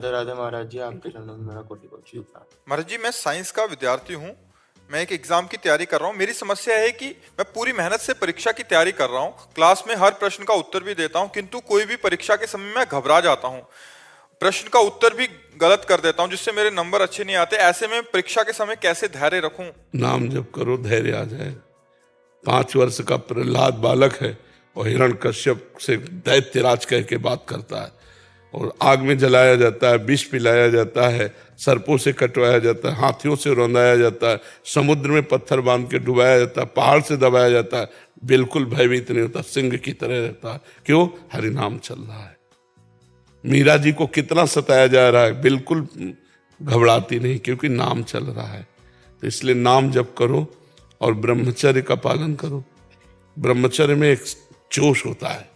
राधे राधे महाराज जी, आपके चरणों में मेरा कोटि कोटि प्रणाम। महाराज जी, मैं साइंस का विद्यार्थी हूँ। मैं एक एग्जाम की तैयारी कर रहा हूँ। मेरी समस्या है कि मैं पूरी मेहनत से परीक्षा की तैयारी कर रहा हूँ, क्लास में हर प्रश्न का उत्तर भी देता हूँ, किंतु कोई भी परीक्षा के समय मैं घबरा जाता हूँ, प्रश्न का उत्तर भी गलत कर देता हूँ, जिससे मेरे नंबर अच्छे नहीं आते। ऐसे में परीक्षा के समय कैसे धैर्य रखूं? नाम जप करो, धैर्य आ जाए। 5 वर्ष का प्रहलाद बालक है और हिरण्यकश्यप से दैत्यराज कह के बात करता है, और आग में जलाया जाता है, विष पिलाया जाता है, सर्पों से कटवाया जाता है, हाथियों से रौंदाया जाता है, समुद्र में पत्थर बांध के डुबाया जाता है, पहाड़ से दबाया जाता है, बिल्कुल भयभीत नहीं होता, सिंह की तरह रहता है। क्यों? हरिनाम चल रहा है। मीरा जी को कितना सताया जा रहा है, बिल्कुल घबराती नहीं, क्योंकि नाम चल रहा है। तो इसलिए नाम जप करो और ब्रह्मचर्य का पालन करो। ब्रह्मचर्य में एक जोश होता है,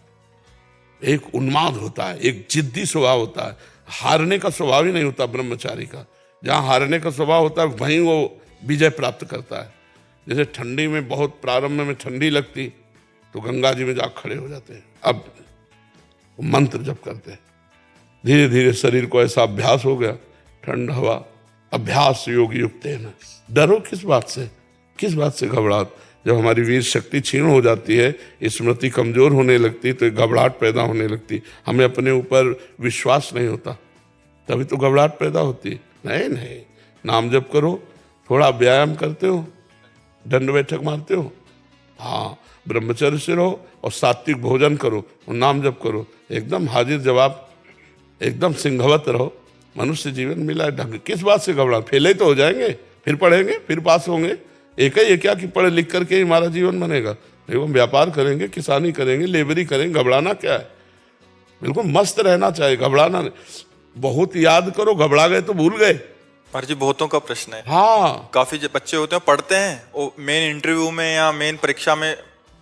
एक उन्माद होता है, एक जिद्दी स्वभाव होता है। हारने का स्वभाव ही नहीं होता ब्रह्मचारी का। जहाँ हारने का स्वभाव होता है वहीं वो विजय प्राप्त करता है। जैसे ठंडी में, बहुत प्रारंभ में ठंडी लगती तो गंगा जी में जा खड़े हो जाते हैं, अब मंत्र जप करते हैं। धीरे धीरे शरीर को ऐसा अभ्यास हो गया, ठंड हवा अभ्यास योग युक्त है ना। डरो किस बात से, किस बात से घबराहट? जब हमारी वीर शक्ति क्षीण हो जाती है, स्मृति कमजोर होने लगती, तो एक घबराहट पैदा होने लगती। हमें अपने ऊपर विश्वास नहीं होता, तभी तो घबराहट पैदा होती। नहीं नहीं, नाम जप करो। थोड़ा व्यायाम करते हो, दंड बैठक मारते हो, हाँ, ब्रह्मचर्य से रहो और सात्विक भोजन करो और नाम जप करो। एकदम हाजिर जवाब, एकदम सिंहवत रहो। मनुष्य जीवन मिला है ढंग, किस बात से घबरा? फेल ही तो हो जाएंगे, फिर पढ़ेंगे, फिर पास होंगे। एक ही है क्या कि पढ़े लिख करके ही हमारा जीवन बनेगा? नहीं, हम व्यापार करेंगे, किसानी करेंगे, लेबरी करेंगे। घबराना क्या है? बिल्कुल मस्त रहना चाहिए, घबराना नहीं। बहुत याद करो, घबरा गए तो भूल गए। महाराज जी, बहुतों का प्रश्न है। हाँ, काफी जो बच्चे होते हैं पढ़ते हैं, वो मेन इंटरव्यू में या मेन परीक्षा में।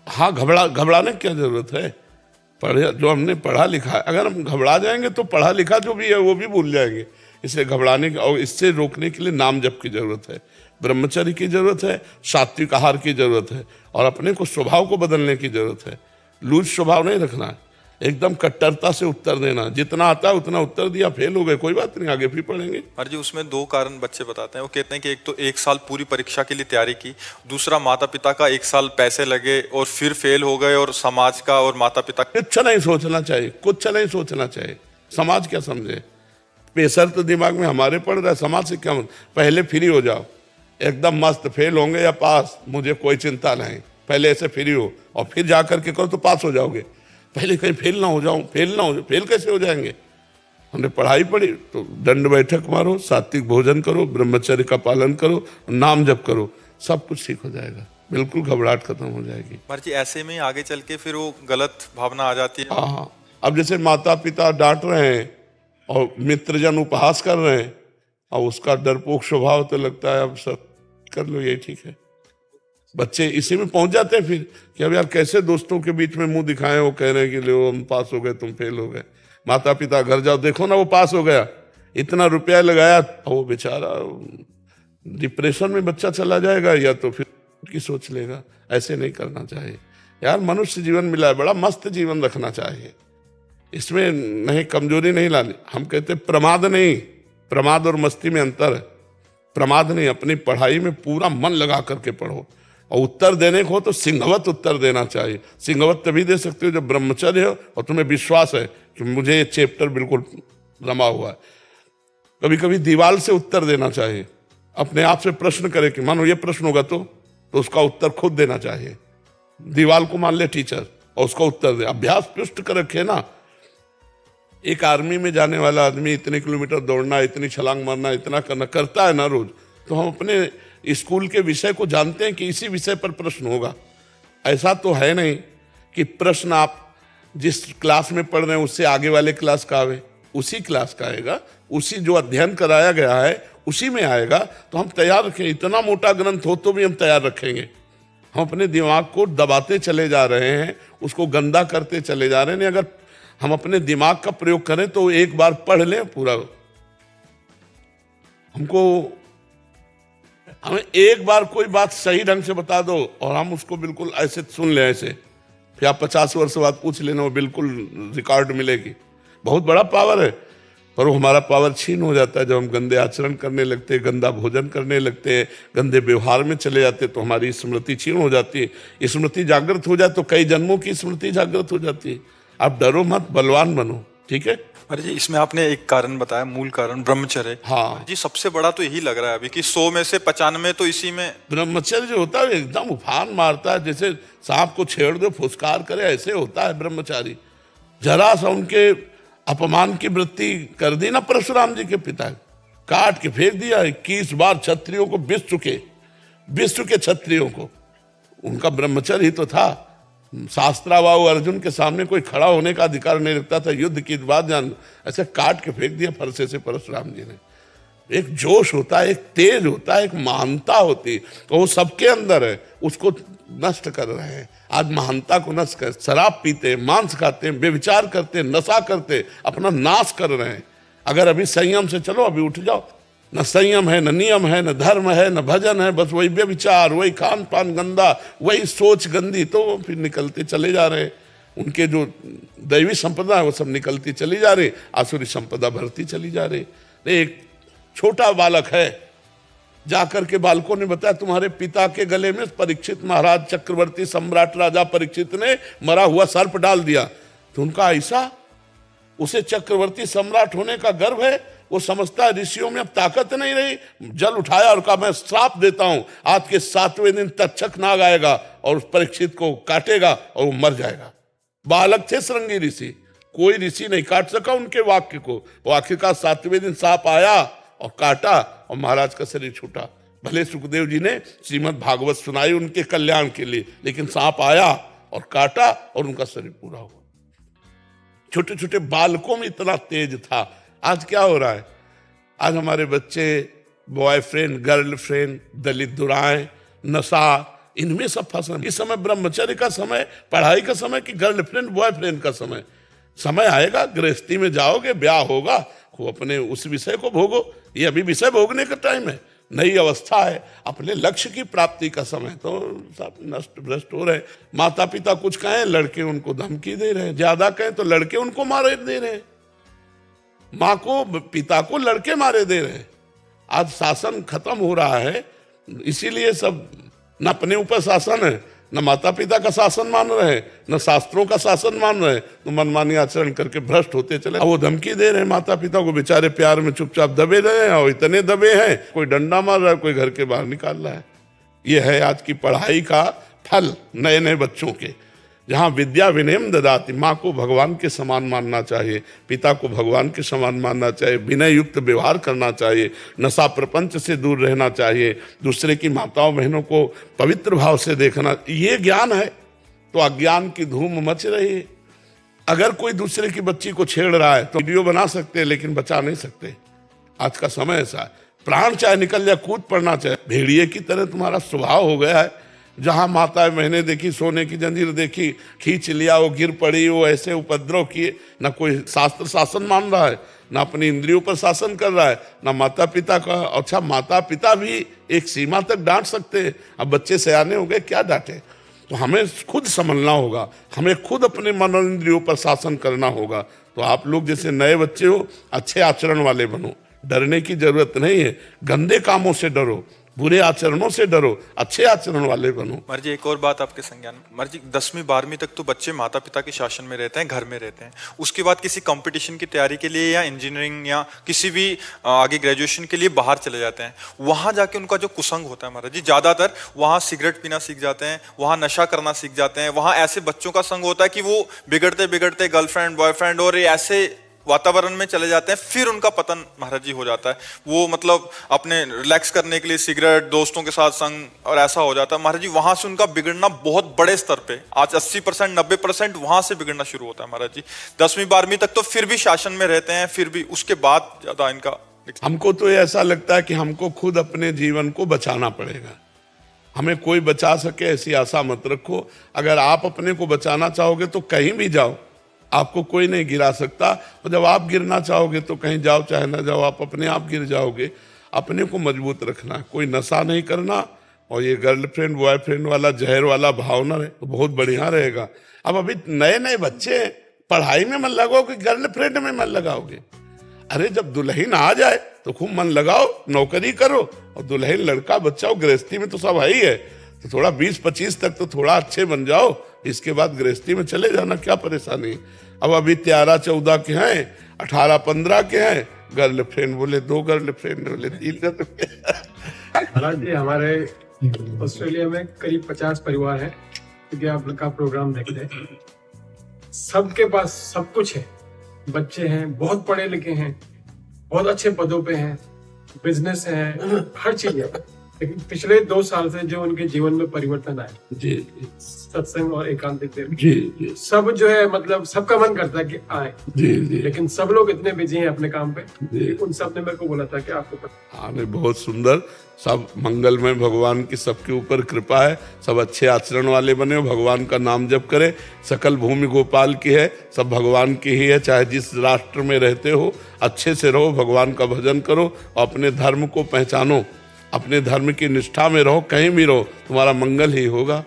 हाँ, घबराने की क्या जरूरत है? पढ़े जो हमने पढ़ा लिखा है, अगर हम घबरा जाएंगे तो पढ़ा लिखा जो भी है वो भी भूल जाएंगे। इसलिए घबराने और इससे रोकने के लिए नाम जप की जरूरत है, ब्रह्मचर्य की जरूरत है, सात्विक आहार की जरूरत है, और अपने को स्वभाव को बदलने की जरूरत है। लूज स्वभाव नहीं रखना है, एकदम कट्टरता से उत्तर देना। जितना आता है उतना उत्तर दिया, फेल हो गए, कोई बात नहीं, आगे फिर पढ़ेंगे। महाराज जी, उसमें दो कारण बच्चे बताते हैं। वो कहते हैं कि एक तो 1 साल पूरी परीक्षा के लिए तैयारी की, दूसरा माता पिता का 1 साल पैसे लगे और फिर फेल हो गए, और समाज का और माता पिता। कुछ नहीं सोचना चाहिए, कुछ नहीं सोचना चाहिए। समाज क्या समझे? प्रेशर तो दिमाग में हमारे पड़ रहा है, समाज से क्या? पहले फ्री हो जाओ, एकदम मस्त। फेल होंगे या पास, मुझे कोई चिंता नहीं। पहले ऐसे फ्री हो और फिर जा करके करो तो पास हो जाओगे। पहले कहीं फेल ना हो जाऊं, फेल ना हो, फेल कैसे हो जाएंगे? हमने पढ़ाई पढ़ी तो दंड बैठक मारो, सात्विक भोजन करो, ब्रह्मचर्य का पालन करो, नाम जप करो, सब कुछ ठीक हो जाएगा। बिल्कुल घबराहट खत्म हो जाएगी। महाराज जी, ऐसे में आगे चल के फिर वो गलत भावना आ जाती है। हाँ, अब जैसे माता पिता डांट रहे हैं और मित्रजन उपहास कर रहे हैं, और उसका डरपोक स्वभाव, तो लगता है अब सब कर लो, यही ठीक है। बच्चे इसी में पहुंच जाते हैं फिर कि अब यार कैसे दोस्तों के बीच में मुंह दिखाएं, वो कह रहे हैं कि लो हम पास हो गए, तुम फेल हो गए। माता पिता घर जाओ, देखो ना वो पास हो गया, इतना रुपया लगाया, और वो बेचारा डिप्रेशन में बच्चा चला जाएगा, या तो फिर की सोच लेगा। ऐसे नहीं करना चाहिए यार। मनुष्य जीवन मिला है, बड़ा मस्त जीवन रखना चाहिए। इसमें नहीं, कमजोरी नहीं लानी। हम कहते प्रमाद नहीं, प्रमाद और मस्ती में अंतर है। प्रमाद नहीं, अपनी पढ़ाई में पूरा मन लगा करके पढ़ो, और उत्तर देने को हो तो सिंहवत उत्तर देना चाहिए। सिंहवत तभी दे सकते हो जब ब्रह्मचर्य हो और तुम्हें विश्वास है कि मुझे ये चैप्टर बिल्कुल रमा हुआ है। कभी कभी दीवार से उत्तर देना चाहिए, अपने आप से प्रश्न करे कि मानो ये प्रश्न होगा तो उसका उत्तर खुद देना चाहिए। दीवार को मान ले टीचर और उसका उत्तर दे। अभ्यास पुष्ट कर रखे ना। एक आर्मी में जाने वाला आदमी इतने किलोमीटर दौड़ना, इतनी छलांग मारना, इतना करना करता है ना रोज, तो हम अपने स्कूल के विषय को जानते हैं कि इसी विषय पर प्रश्न होगा। ऐसा तो है नहीं कि प्रश्न आप जिस क्लास में पढ़ रहे हैं उससे आगे वाले क्लास का आवे, उसी क्लास का आएगा, उसी जो अध्ययन कराया गया है उसी में आएगा। तो हम तैयार रखें, इतना मोटा ग्रंथ हो तो भी हम तैयार रखेंगे। हम अपने दिमाग को दबाते चले जा रहे हैं, उसको गंदा करते चले जा रहे हैं। अगर हम अपने दिमाग का प्रयोग करें तो एक बार पढ़ लें पूरा। हमें एक बार कोई बात सही ढंग से बता दो और हम उसको बिल्कुल ऐसे सुन लें, ऐसे फिर आप 50 वर्ष बाद पूछ लेना, वो बिल्कुल रिकॉर्ड मिलेगी। बहुत बड़ा पावर है। पर वो हमारा पावर छीन हो जाता है जब हम गंदे आचरण करने लगते हैं, गंदा भोजन करने लगते हैं, गंदे व्यवहार में चले जाते हैं, तो हमारी स्मृति छीन हो जाती है। स्मृति जागृत हो जाए तो कई जन्मों की स्मृति जागृत हो जाती है। आप डरो मत, बलवान बनो, ठीक है। अरे जी, इसमें आपने एक कारण बताया, मूल कारण ब्रह्मचर्य। हाँ जी, सबसे बड़ा तो यही लग रहा है अभी कि 100 में से 95 तो इसी में। ब्रह्मचर्य जो होता है एकदम उफान मारता है, जैसे सांप को छेड़ दो फुसकार करे, ऐसे होता है ब्रह्मचारी। जरा सा उनके अपमान की वृत्ति कर दी ना परशुराम जी के पिता, काट के फेंक दिया। 21 बार क्षत्रियों को विश्व के क्षत्रियों को, उनका ब्रह्मचर्य ही तो था। शास्त्राबाहु अर्जुन के सामने कोई खड़ा होने का अधिकार नहीं रखता था, युद्ध की बात जान, ऐसे काट के फेंक दिया फरसे से परशुराम जी ने। एक जोश होता है, एक तेज होता है, एक महानता होती है, तो वो सबके अंदर है, उसको नष्ट कर रहे हैं। आज महानता को नष्ट कर, शराब पीते, मांस खाते, बेविचार करते, नशा करते, अपना नाश कर रहे हैं। अगर अभी संयम से चलो, अभी उठ जाओ। न संयम है, न नियम है, न धर्म है, न भजन है, बस वही व्यभिचार, वही खान पान गंदा, वही सोच गंदी, तो फिर निकलते चले जा रहे हैं। उनके जो दैवी संपदा है वो सब निकलती चली जा रही, आसुरी संपदा बढ़ती चली जा रही। एक छोटा बालक है, जाकर के बालकों ने बताया तुम्हारे पिता के गले में परीक्षित महाराज चक्रवर्ती सम्राट राजा परीक्षित ने मरा हुआ सर्प डाल दिया। तो उनका ऐसा, उसे चक्रवर्ती सम्राट होने का गर्व है, वो समझता है ऋषियों में अब ताकत नहीं रही। जल उठाया और कहा मैं श्राप देता हूं, आज के 7वें दिन तक्षक नाग आएगा और उस परीक्षित को काटेगा और वो मर जाएगा। बालक थे श्रृंगी ऋषि, कोई ऋषि नहीं काट सका उनके वाक्य को। वो आखिरकार 7वें दिन सांप आया और काटा और महाराज का शरीर छूटा। भले सुखदेव जी ने श्रीमद् भागवत सुनाई उनके कल्याण के लिए, लेकिन सांप आया और काटा और उनका शरीर पूरा हुआ। छोटे छोटे बालकों में इतना तेज था। आज क्या हो रहा है? आज हमारे बच्चे बॉयफ्रेंड, गर्लफ्रेंड, दलित दुराएं, नशा, इनमें सब फंसे। इस समय ब्रह्मचर्य का समय, पढ़ाई का समय कि गर्लफ्रेंड बॉयफ्रेंड का समय? समय आएगा, गृहस्थी में जाओगे, ब्याह होगा, को अपने उस विषय को भोगो। ये अभी विषय भोगने का टाइम है, नई अवस्था है, अपने लक्ष्य की प्राप्ति का समय। तो सब नष्ट भ्रष्ट हो रहे। माता पिता कुछ कहें, लड़के उनको धमकी दे रहे हैं, ज्यादा कहें तो लड़के उनको मारे दे रहे हैं। माँ को, पिता को लड़के मारे दे रहे हैं। आज शासन खत्म हो रहा है, इसीलिए सब न अपने ऊपर शासन है, न माता पिता का शासन मान रहे हैं, न शास्त्रों का शासन मान रहे हैं, तो मनमानी आचरण करके भ्रष्ट होते चले। वो धमकी दे रहे हैं माता पिता को, बेचारे प्यार में चुपचाप दबे रहे हैं, और इतने दबे हैं, कोई डंडा मार रहा है, कोई घर के बाहर निकाल रहा है। ये है आज की पढ़ाई का फल नए नए बच्चों के। जहाँ विद्या विनयम ददाति, माँ को भगवान के समान मानना चाहिए, पिता को भगवान के समान मानना चाहिए, विनय युक्त व्यवहार करना चाहिए, नशा प्रपंच से दूर रहना चाहिए, दूसरे की माताओं बहनों को पवित्र भाव से देखना, ये ज्ञान है। तो अज्ञान की धूम मच रही है। अगर कोई दूसरे की बच्ची को छेड़ रहा है तो वीडियो बना सकते हैं, लेकिन बचा नहीं सकते। आज का समय ऐसा है, प्राण चाहे निकल जाए, कूद पड़ना चाहे। भेड़िए की तरह तुम्हारा स्वभाव हो गया है। जहां माता मैंने देखी, सोने की जंजीर देखी, खींच लिया, वो गिर पड़ी, वो ऐसे उपद्रव किए। ना कोई शास्त्र शासन मान रहा है, ना अपनी इंद्रियों पर शासन कर रहा है, ना माता पिता का। अच्छा, माता पिता भी एक सीमा तक डांट सकते हैं, अब बच्चे सयाने हो गए, क्या डांटे? तो हमें खुद संभलना होगा, हमें खुद अपने मन और इंद्रियों पर शासन करना होगा। तो आप लोग जैसे नए बच्चे हो, अच्छे आचरण वाले बनो, डरने की जरूरत नहीं है। गंदे कामों से डरो, बुरे आचरणों से डरो, अच्छे आचरण वाले बनो। मर्जी एक और बात आपके संज्ञान में, मर्जी 10वीं 12वीं तक तो बच्चे माता पिता के शासन में रहते हैं, घर में रहते हैं। उसके बाद किसी कंपटीशन की तैयारी के लिए या इंजीनियरिंग या किसी भी आगे ग्रेजुएशन के लिए बाहर चले जाते हैं। वहां जाके उनका जो कुसंग होता है महाराज जी, ज्यादातर वहां सिगरेट पीना सीख जाते हैं, वहां नशा करना सीख जाते हैं, वहां ऐसे बच्चों का संग होता है कि वो बिगड़ते बिगड़ते गर्लफ्रेंड बॉयफ्रेंड और ऐसे वातावरण में चले जाते हैं। फिर उनका पतन महाराज जी हो जाता है। वो मतलब अपने रिलैक्स करने के लिए सिगरेट, दोस्तों के साथ संग, और ऐसा हो जाता है महाराज जी। वहां से उनका बिगड़ना बहुत बड़े स्तर पे, आज 80% 90% वहां से बिगड़ना शुरू होता है महाराज जी। 10वीं 12वीं तक तो फिर भी शासन में रहते हैं, फिर भी उसके बाद ज्यादा इनका। हमको तो ऐसा लगता है कि हमको खुद अपने जीवन को बचाना पड़ेगा। हमें कोई बचा सके ऐसी आशा मत रखो। अगर आप अपने को बचाना चाहोगे तो कहीं भी जाओ, आपको कोई नहीं गिरा सकता। और जब आप गिरना चाहोगे तो कहीं जाओ चाहे ना जाओ, आप अपने आप गिर जाओगे। अपने को मजबूत रखना, कोई नशा नहीं करना, और ये गर्लफ्रेंड बॉयफ्रेंड वाला जहर वाला भावना रहे तो बहुत बढ़िया रहेगा। अब अभी नए नए बच्चे पढ़ाई में मन लगाओगे, गर्लफ्रेंड में मन लगाओगे, अरे जब दुल्हन आ जाए तो खूब मन लगाओ, नौकरी करो, और दुल्हन लड़का बच्चा हो, गृहस्थी में तो सब है ही है, तो थोड़ा 20-25 तक तो थोड़ा अच्छे बन जाओ, इसके बाद गृहस्थी में चले जाना, क्या परेशानी। अब अभी 13-14 के हैं, 18-15 के हैं, गर्लफ्रेंड बोले 2 गर्लफ्रेंड बोले 3 गर्लफ्रेंड। हालांकि हमारे ऑस्ट्रेलिया में करीब 50 परिवार हैं, क्योंकि आप का प्रोग्राम देखते हैं, सबके पास सब कुछ है, बच्चे हैं, बहुत पढ़े लिखे हैं, बहुत अच्छे पदों पे हैं, बिजनेस है, हर चीज है। लेकिन पिछले 2 साल से जो उनके जीवन में परिवर्तन आया, जी सत्संग और एकांतिक जी जी सब जो है, मतलब सबका मन करता है कि आए, जी जी, लेकिन सब लोग इतने बिजी हैं अपने काम पे, जी। उन सब ने मेरे को बोला था कि आपको पता। हाँ नहीं, बहुत सुंदर, सब मंगल में, भगवान की सबके ऊपर कृपा है, सब अच्छे आचरण वाले बने, भगवान का नाम जप करें, सकल भूमि गोपाल की है, सब भगवान की ही है, चाहे जिस राष्ट्र में रहते हो अच्छे से रहो, भगवान का भजन करो, अपने धर्म को पहचानो, अपने धर्म की निष्ठा में रहो, कहीं भी रहो, तुम्हारा मंगल ही होगा।